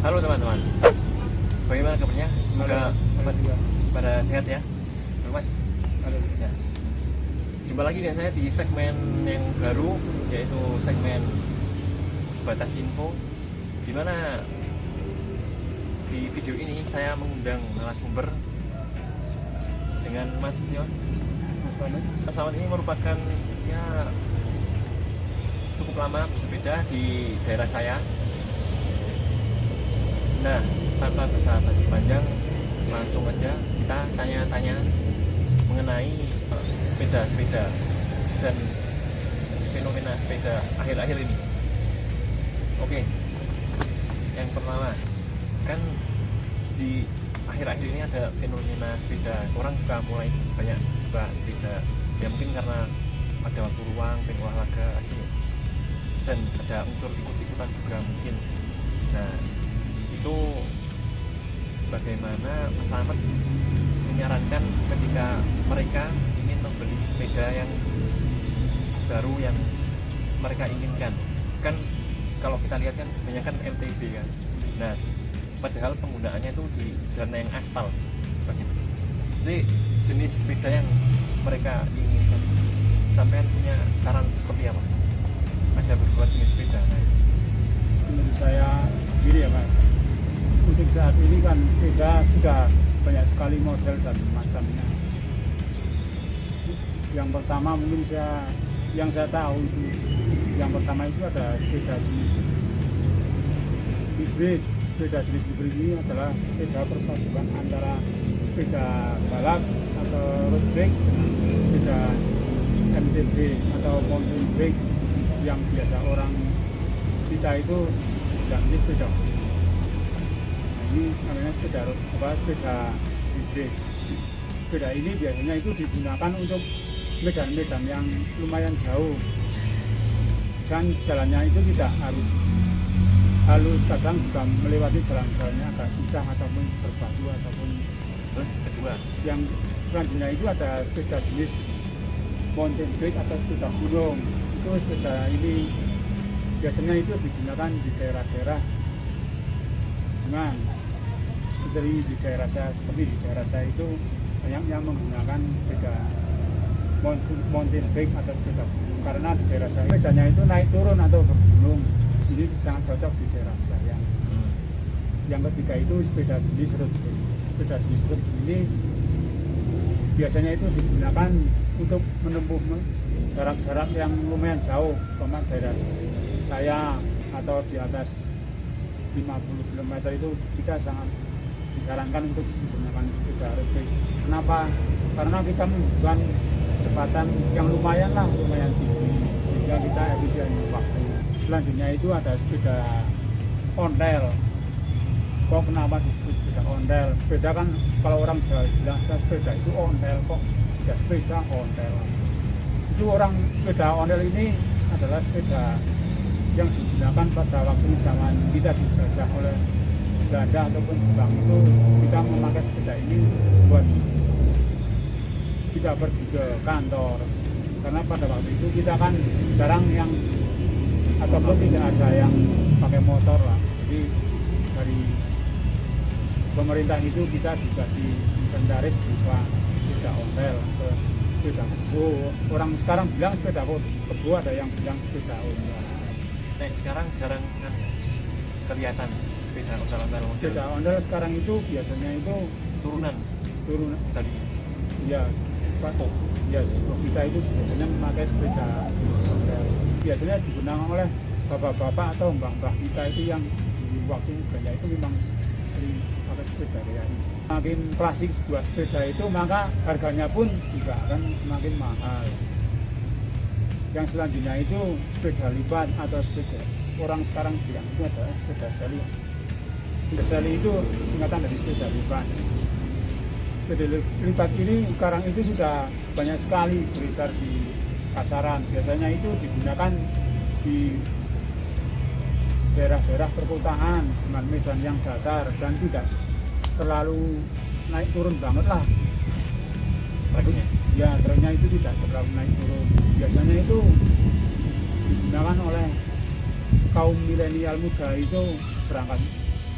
Halo teman-teman, bagaimana kabarnya? Semoga pada sehat ya. Halo Mas. Halo. Ya. Jumpa lagi dengan saya di segmen yang baru, yaitu segmen sebatas info, di mana di video ini saya mengundang narasumber dengan Mas Yon. Mas Slamet ini merupakan ya cukup lama bersepeda di daerah saya. Nah, tanpa basa-basi panjang, langsung aja kita tanya-tanya mengenai sepeda-sepeda dan fenomena sepeda akhir-akhir ini. Oke, yang pertama, kan di akhir-akhir ini ada fenomena sepeda. Orang suka mulai banyak suka sepeda. Ya mungkin karena ada waktu luang, pengen olahraga, dan ada unsur ikut-ikutan juga mungkin. Nah, itu bagaimana Mas Slamet menyarankan ketika mereka ingin membeli sepeda yang baru yang mereka inginkan. Kan kalau kita lihat kan kebanyakan MTB kan. Nah, padahal penggunaannya itu di jalan yang aspal. Jadi jenis sepeda yang mereka inginkan, sampean punya saran seperti apa? Ada beberapa jenis sepeda. Nah, Menurut saya gini ya Mas, untuk saat ini kan sepeda sudah banyak sekali model dan macamnya. Yang pertama mungkin yang saya tahu itu, yang pertama itu ada sepeda jenis hybrid. Sepeda jenis hybrid ini adalah sepeda perpaduan antara sepeda balap atau road bike dengan sepeda MTB atau mountain bike yang biasa orang kita itu bilang ini sepeda. Nah, ini namanya sepeda hybrid. Sepeda ini biasanya itu digunakan untuk medan-medan yang lumayan jauh, dan jalannya itu tidak harus halus, kadang juga melewati jalan-jalannya agak susah ataupun berbatu ataupun. terus kedua, Yang selanjutnya itu ada sepeda jenis mountain bike atau sepeda gunung. Itu sepeda ini biasanya itu digunakan di daerah-daerah gunung. Seperti di daerah saya itu banyak yang menggunakan sepeda mountain bike atau sepeda gunung, karena di daerah saya sepedanya itu naik turun atau bergunung. Di sini sangat cocok di daerah saya. Yang ketiga itu sepeda jenis road bike. Sepeda jenis road bike ini biasanya itu digunakan untuk menempuh jarak-jarak yang lumayan jauh, umpama daerah saya atau di atas 50 km itu kita sangat disarankan untuk menggunakan sepeda road bike. Kenapa? Karena kita membutuhkan kecepatan yang lumayan tinggi, sehingga kita efisien waktu. Selanjutnya itu ada sepeda ondel. Kok kenapa disebut sepeda ondel? Sepeda kan kalau orang Jawa bilang sepeda itu ondel, kok tidak sepeda ondel. Itu orang sepeda ondel ini adalah sepeda yang digunakan pada waktu zaman kita dijajah oleh Belanda ataupun Jepang. Itu kita memakai sepeda ini buat kita pergi ke kantor, karena pada waktu itu kita kan jarang yang ataupun tidak ada yang pakai motor lah. Jadi dari pemerintah itu kita dikasih tarif berupa sepeda ondel atau sepeda kebo. Orang sekarang bilang sepeda kebo, ada yang bilang sepeda ondel. nah sekarang jarang kan kelihatan sepeda ondel-ondel model Sepeda ondel sekarang itu biasanya itu turunan tadi. ya Pak, ya kita itu biasanya memakai sepeda ondel. Biasanya digunakan oleh bapak-bapak atau mbah-mbah kita itu yang di waktu banyak itu memang sering pakai sepeda ya. Semakin klasik sebuah sepeda itu, maka harganya pun juga akan semakin mahal. Yang selanjutnya itu sepeda lipat atau sepeda orang sekarang bilang itu adalah sepeda seli. Sepeda seli itu singkatan dari sepeda lipat. Sepeda lipat ini sekarang itu sudah banyak sekali beredar di pasaran. Biasanya itu digunakan di daerah-daerah perkotaan dengan medan yang datar dan tidak terlalu naik turun banget lah. Treknya Ya, treknya itu tidak terlalu naik turun. Biasanya itu digunakan oleh kaum milenial muda itu berangkat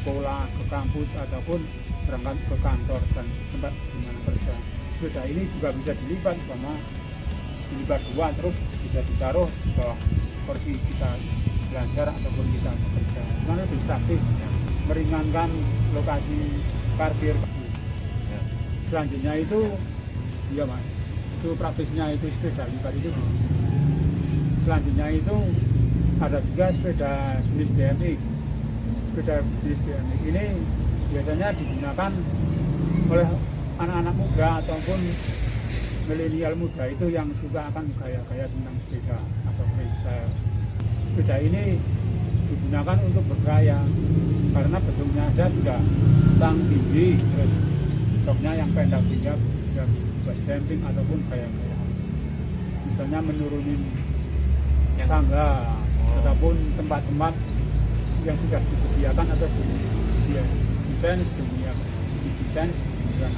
sekolah, ke kampus ataupun berangkat ke kantor dan tempat di mana kerja. Sepeda ini juga bisa dilipat, sama dilipat dua, terus bisa ditaruh di bawah kursi kita belajar ataupun kita bekerja. Karena lebih praktis, meringankan lokasi parkir. Ya. Selanjutnya itu, iya mas, itu praktisnya itu sepeda lipat itu. Selanjutnya itu ada juga sepeda jenis BMX. Sepeda jenis BMX ini biasanya digunakan oleh anak-anak muda ataupun milenial muda itu yang suka akan gaya-gaya tentang sepeda atau freestyle. Sepeda ini digunakan untuk bergaya karena bentuknya saja sudah stang tinggi, terus joknya yang pendek sehingga bisa buat jumping ataupun gaya-gaya. Misalnya menurunin tangga ataupun tempat-tempat yang sudah disediakan atau didesain sedemikian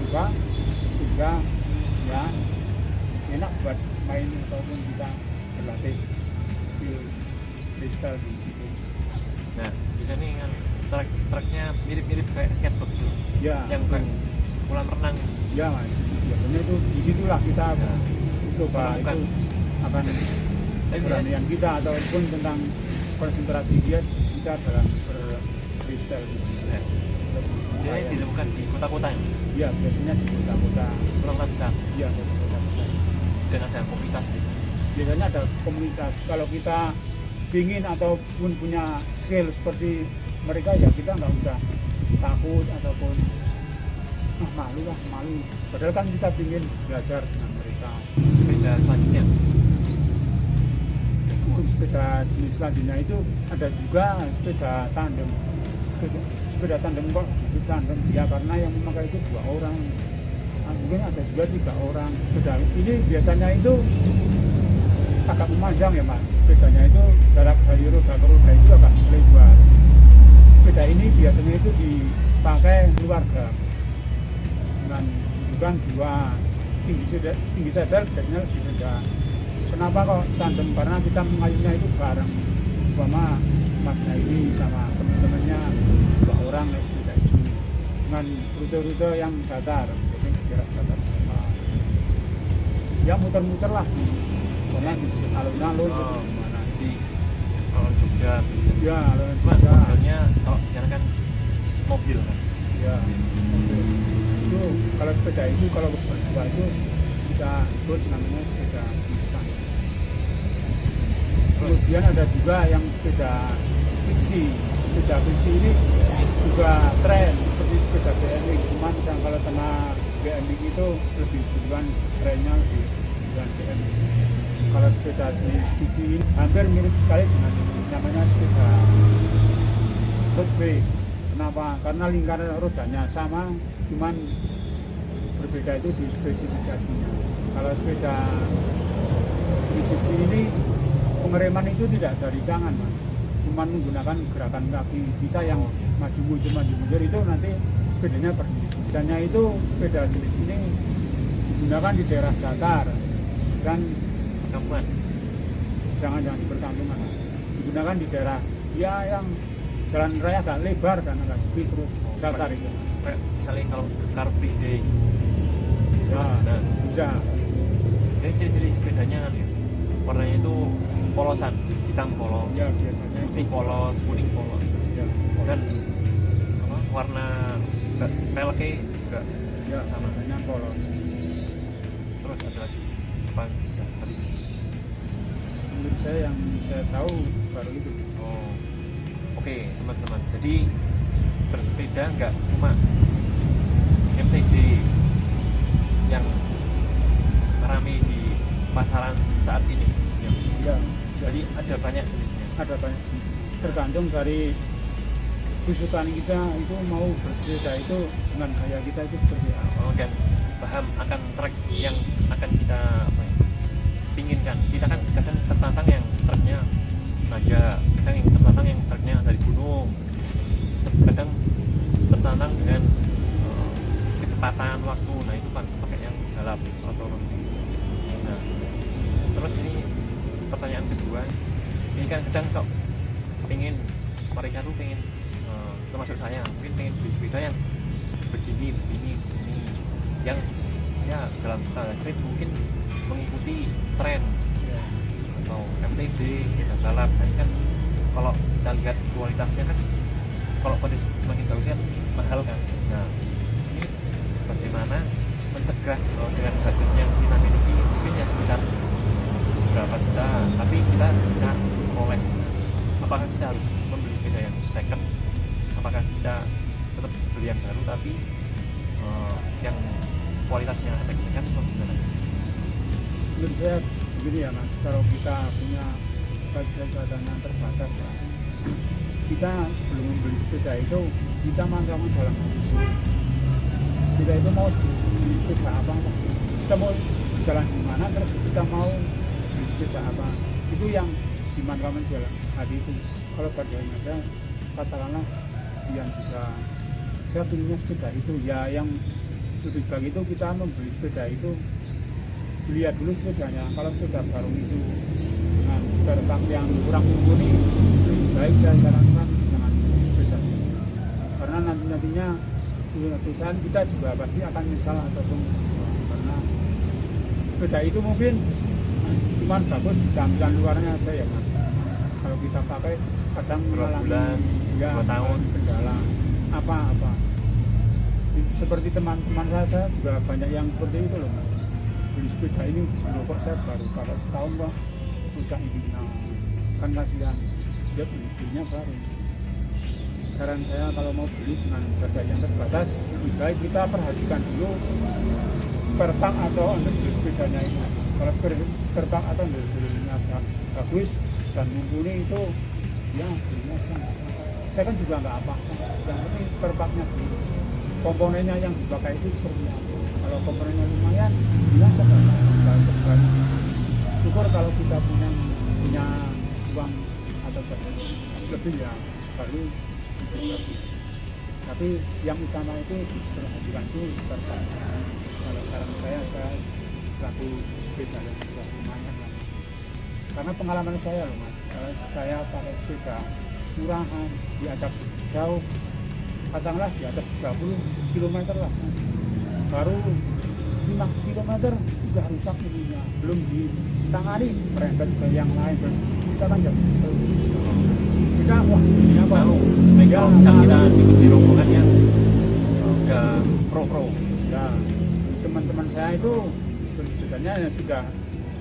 rupa sehingga ya enak buat main ataupun kita berlatih skill freestyle di situ. Nah, di sini kan truknya mirip-mirip kayak skateboard itu. Ya, yang kayak kolam renang. Ya mas, biasanya itu disitulah kita coba menemukan. itu akan keberanian kita ataupun tentang konsentrasi kita dalam freestyle. Dia ditemukan di kota-kota ya? Ya, biasanya di kota-kota. Kota besar. Ya, kota besar. Dan ada komunitas gitu. Biasanya ada komunitas. Kalau kita ingin ataupun punya skill seperti mereka, ya kita nggak usah takut ataupun malu. Padahal kan kita ingin belajar dengan mereka. Sepeda selanjutnya. Untuk sepeda jenis selanjutnya itu ada juga sepeda tandem. Sepeda tandem kok disebut tandem ya karena yang memakai itu 2 orang. Mungkin ada juga 3 orang. Sepeda ini biasanya itu agak memanjang ya mas. Sepedanya itu jarak dari roda ke roda itu agak lebar. Sepeda ini biasanya itu dipakai keluarga dengan kedudukan 2 tinggi sadar bedanya lebih rendah. Kenapa kok tandem? Karena kita mengayuhnya itu bareng, sama masnya ini sama teman-temannya 2 orang naik sepeda itu dengan rute-rute yang datar, biasanya bergerak datar sama. Ya muter-muter lah, karena di alun-alun Mana di alun Jogja. Ya alun Cuma Jogja. modelnya kalau di sana kan mobil kan. Ya itu kalau sepeda itu kalau berdua itu kita sebut namanya sepeda instan. Kemudian ada juga yang sepeda fiksi. Sepeda fiksi ini juga tren seperti sepeda BMX. Cuman kalau sama BMX itu lebih duluan trennya lebih duluan BMX. Kalau sepeda jenis fiksi ini hampir mirip sekali dengan namanya sepeda road bike. Kenapa? Karena lingkaran rodanya sama, cuman berbeda itu di spesifikasinya. Kalau sepeda jenis fiksi ini pengereman itu tidak dari tangan mas, cuman menggunakan gerakan kaki kita yang maju mundur itu nanti sepedanya berdiri. Biasanya itu sepeda jenis ini digunakan di daerah datar dan Perkampungan. jangan di perkampungan, digunakan di daerah ya yang jalan raya agak lebar dan agak sepi terus datar itu. Kayak misalnya kalau Car Free Day. Ya, Nah, bisa. jadi ciri-ciri sepedanya kan ya, warnanya itu polosan, hitam polos, Ya biasanya putih polos, kuning polos, ya, dan apa, warna peleknya juga ya sama. biasanya polos. Terus ada lagi apa? Udah habis. Menurut saya yang saya tahu baru itu. Oh, oke teman-teman. Jadi bersepeda nggak cuma MTB yang ramai di pasaran saat ini. Ya, Jadi ada banyak jenisnya. ada banyak jenis. Tergantung dari kesukaan kita itu mau bersepeda itu dengan gaya kita itu seperti apa. Oh, dan paham akan trek yang akan kita apa ya, pinginkan. Kita kan kadang tertantang yang treknya baja, kadang yang tertantang yang treknya dari gunung, kadang tertantang dengan kecepatan waktu. Nah itu kan pakai yang balap atau nah terus ini pertanyaan kedua, ini kan kadang mereka tuh pengen termasuk saya mungkin pengen beli sepeda yang begini yang ya dalam tanda kutip mungkin mengikuti tren atau MTB sepeda balap. Nah, ini kan kalau kita lihat kualitasnya kan kalau kualitas semakin bagus kan mahal kan. Nah, ini bagaimana mencegah dengan budget yang kita miliki mungkin ya sekitar berapa juta, tapi kita bisa oleh apakah kita harus membeli sepeda yang second, apakah kita tetap beli yang baru tapi yang kualitasnya signifikan atau gimana? Menurut saya begini ya Mas, kalau kita punya budget dana terbatas ya, kita sebelum membeli sepeda itu kita mantapkan dalam hati kita itu mau beli sepeda apa, kita mau jalan di mana, terus kita mau beli sepeda apa, itu yang dimantapkan dalam hati itu. Kalau pada saya katakanlah yang juga saya pilihnya sepeda itu ya, yang lebih baik itu kita membeli sepeda itu dilihat dulu sepedanya. Kalau sepeda baru itu dengan terekam yang kurang mumpuni, lebih baik saya sarankan jangan beli sepeda, karena nantinya suatu saat kita juga pasti akan menyesal ataupun kecewa, karena sepeda itu mungkin cuma bagus tampilan luarnya aja ya Mas. Kalau kita pakai kadang Berapa bulan, ya, 2 tahun kendala apa seperti teman-teman saya juga banyak yang seperti itu loh Mas. Beli sepeda ini loh, kok saya baru pakai setahun kok rusak ininya, kan kasihan dia belinya baru. Saran saya kalau mau beli dengan harga yang terbatas, lebih baik kita perhatikan dulu spare part atau underdeal sepedanya ini. Kalau spare part atau underdealnya bagus dan mumpuni itu ya belinya aja. Saya kan juga nggak apa-apa, yang penting spare partnya dulu, komponennya yang dipakai itu seperti apa. Kalau komponennya lumayan, bilang saja nggak syukur kalau kita punya uang atau lebih ya baru itu. Tapi yang utama itu diperhatikan dulu spare part. Kalau saran saya selaku sepeda yang sudah lumayan lah. Karena pengalaman saya loh Mas, saya pakai sepeda murahan diajak jauh, katakanlah di atas 30 km lah, baru 5 km sudah rusak ininya, belum ditangani merembet ke yang lain, kita kan nggak bisa. Kita wah ini apa? Kalau misal kita ikuti rombongan yang udah pro ya, teman-teman saya itu bersepedanya yang sudah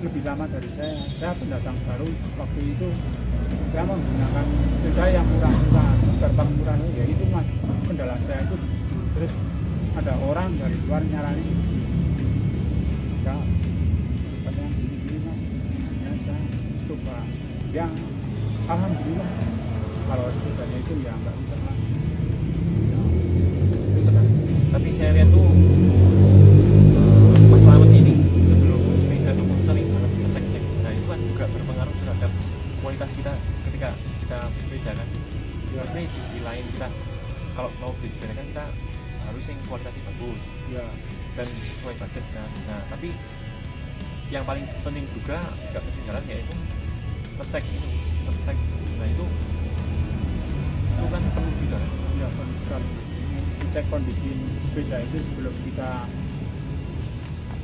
lebih lama dari saya pendatang baru. Waktu itu saya menggunakan sepeda yang murah-murah, terbang murah, ya itu Mas kendala saya itu. Terus ada orang dari luar nyarani, ya sepeda yang gini Mas, ya saya coba, ya alhamdulillah kalau sepedanya itu ya nggak bisa lagi. Tapi saya lihat tuh Mas Slamet ini sebelum sepeda tuh sering banget cek. Nah itu kan juga berpengaruh terhadap kualitas kita ketika kita bersepeda kan. Maksudnya di sisi lain kita kalau mau beli sepeda kan kita harus yang kualitasnya bagus Ya, dan sesuai budget kan. Nah tapi yang paling penting juga nggak ketinggalan yaitu ngecek. Nah itu kan perlu juga kan. ya perlu sekali cek kondisi sepeda itu sebelum kita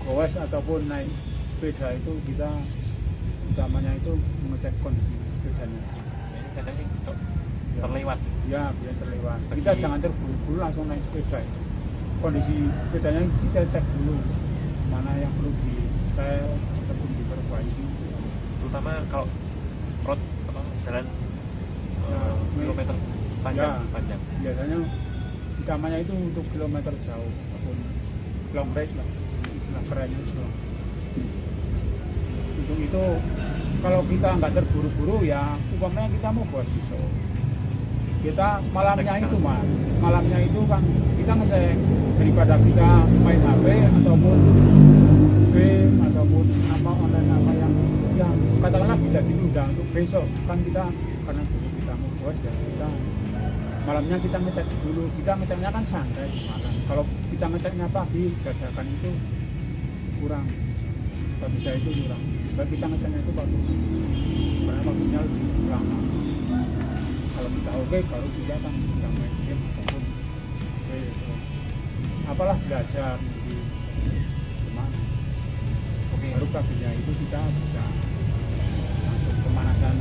goes ataupun naik sepeda itu. Kita utamanya itu mengecek kondisi sepedanya. Ini kadang sih terlewat. Ya, biar terlewat. Kita jangan terburu-buru langsung naik sepeda. Kondisi sepedanya kita cek dulu mana yang perlu di style ataupun diperbaiki. Terutama kalau road jalan kilometer panjang. Biasanya utamanya itu untuk kilometer jauh ataupun long ride lah, istilah kerennya itu. Untuk itu kalau kita nggak terburu-buru ya umpamanya kita mau buat pisau, kita malamnya itu Mas, malamnya itu kan kita ngecek daripada kita main HP ataupun game ataupun apa online apa yang katakanlah bisa ditunda untuk besok kan. Kita karena besok kita mau buat ya kita malamnya kita ngecek dulu. Kita ngeceknya kan santai di malam. Kalau kita ngeceknya pagi dadakan itu kurang, bagi saya itu kurang. Baik kita ngeceknya itu pagi karena waktunya lebih lama. Kalau kalau sudah oke baru dia kan bisa main game ataupun apalah belajar di gimana. Oke. Baru kabinnya itu kita bisa langsung pemanasan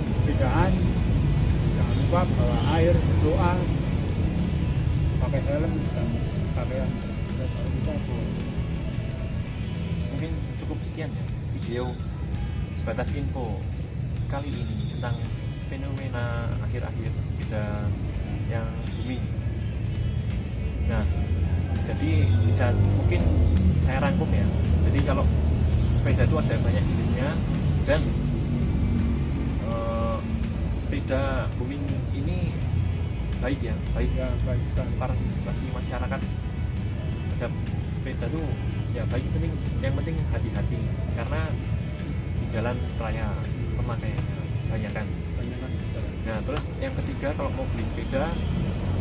sepedaan, jangan lupa bawa air, berdoa, pakai helm dan pakaian, baru kita boleh. Mungkin cukup sekian ya video sebatas info kali ini tentang fenomena akhir-akhir sepeda yang booming. Nah, jadi bisa mungkin saya rangkum ya. Jadi kalau sepeda itu ada banyak jenisnya dan sepeda booming ini baik ya, baik Ya, baik sekali. partisipasi masyarakat terhadap sepeda tuh ya baik, yang penting hati-hati karena di jalan raya pemakaiannya banyak kan. Banyak kan. Nah terus yang ketiga, kalau mau beli sepeda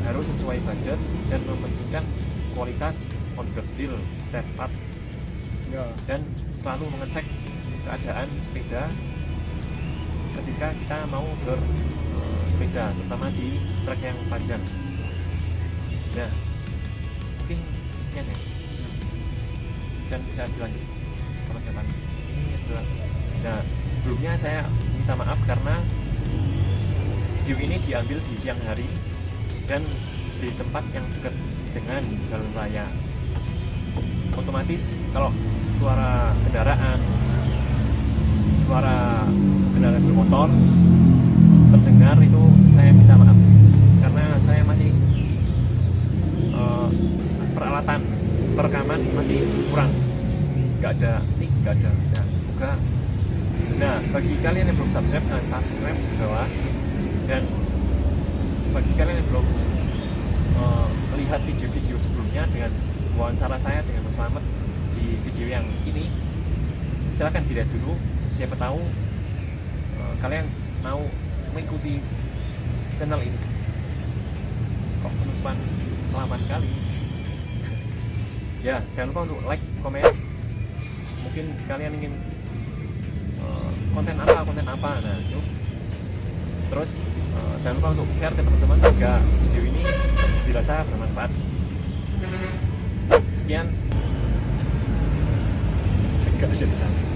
harus sesuai budget dan mementingkan kualitas on the deal spare part Ya, dan selalu mengecek keadaan sepeda ketika kita mau bersepeda, terutama di trek yang panjang. Nah mungkin sekian ya, dan bisa dilanjut kapan-kapan. Ini adalah, nah sebelumnya saya minta maaf karena video ini diambil di siang hari dan di tempat yang dekat dengan jalan raya. Otomatis kalau suara kendaraan bermotor terdengar, itu saya minta maaf karena saya masih peralatan perekaman masih kurang, nggak ada mic, nggak ada. Nah, semoga. Nah, bagi kalian yang belum subscribe, silahkan subscribe di bawah. Dan bagi kalian yang belum melihat video-video sebelumnya dengan wawancara saya dengan Mas Slamet di video yang ini, silahkan dilihat dulu. Siapa tahu kalian mau mengikuti channel ini. Kok penutupan lama sekali. Ya, jangan lupa untuk like, komen. Mungkin kalian ingin konten apa. Nah, itu. Terus jangan lupa untuk share ke teman-teman jika video ini dirasa bermanfaat. Sekian. Gak ada di sana.